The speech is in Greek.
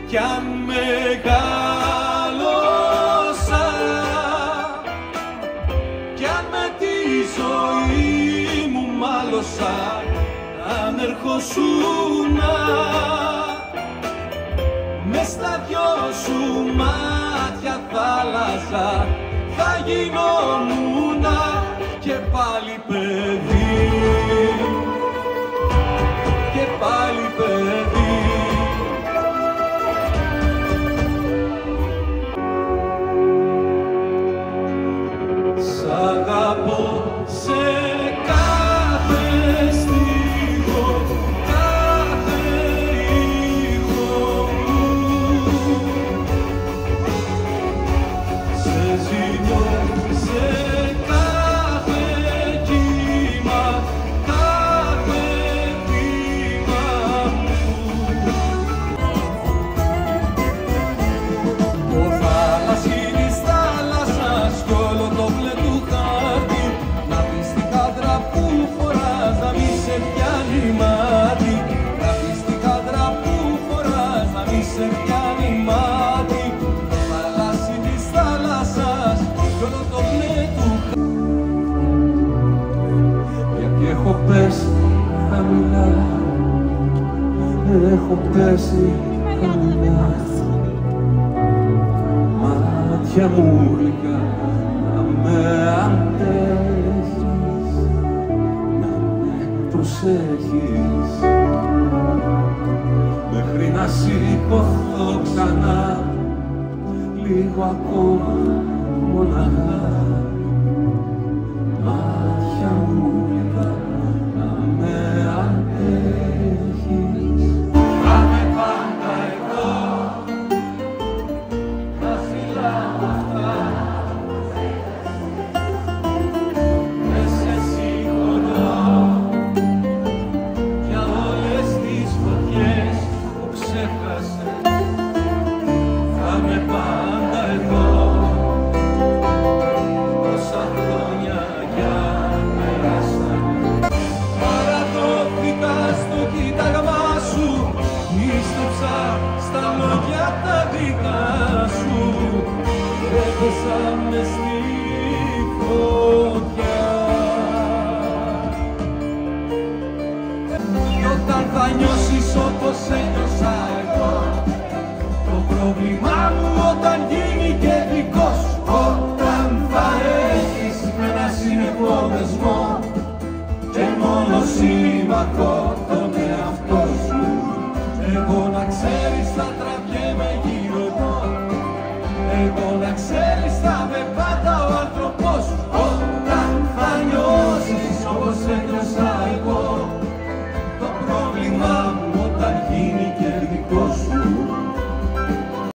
κι αν μεγάλωσα, κι αν με τη ζωή μου μάλωσα, αν ερχόσουνα μες στα δυο σου μάτια θάλασσα, θα γινόμουνα και πάλι παιδί, και πάλι παιδί. Σ' αγαπώ σε κάθε στίχο, κάθε ήχο μου, σε ζητώ σε κάθε κύμα, κάθε βήμα μου. Ο θάλασσινης θάλασσας κι όλο το μπλε του χάρτη, να πεις την κάντρα που φοράς να μη σε πιάνει μάτι, να πεις την κάντρα που φοράς να μη σε πιάνει μάτι. Ο θάλασσινης θάλασσας κι όλο το μπλε του χάρτη, γιατί έχω πέσει χαμηλά, έχω πέσει χαμηλά. Μάτια μου γλυκά, να με αντέχεις, να με προσέχεις, μέχρι να σηκωθώ ξανά, λίγο ακόμα μοναχά. Μάτια μου γλυκά, να με αντέχεις. Πάμε πάντα εδώ, τα φυλάω αυτά, με σε συγχωρώ για όλες τις φωτιές που ξέχασες. Θα με πάντα εδώ, όσα χρόνια για περάσανε. Παραδόθηκα στο κοίταγμά σου, πίστεψα στα λόγια τα δικά σου, έπεσα μες στη φωτιά. Κι όταν θα νιώσεις όπως ένιωσα εγώ, το πρόβλημά μου όταν γίνει και δικό σου, όταν θα έχεις με ένα σύννεφο δεσμό και μόνο σύμμαχο τον εαυτό σου, εγώ να ξέρεις θα τραβιέμαι γύρω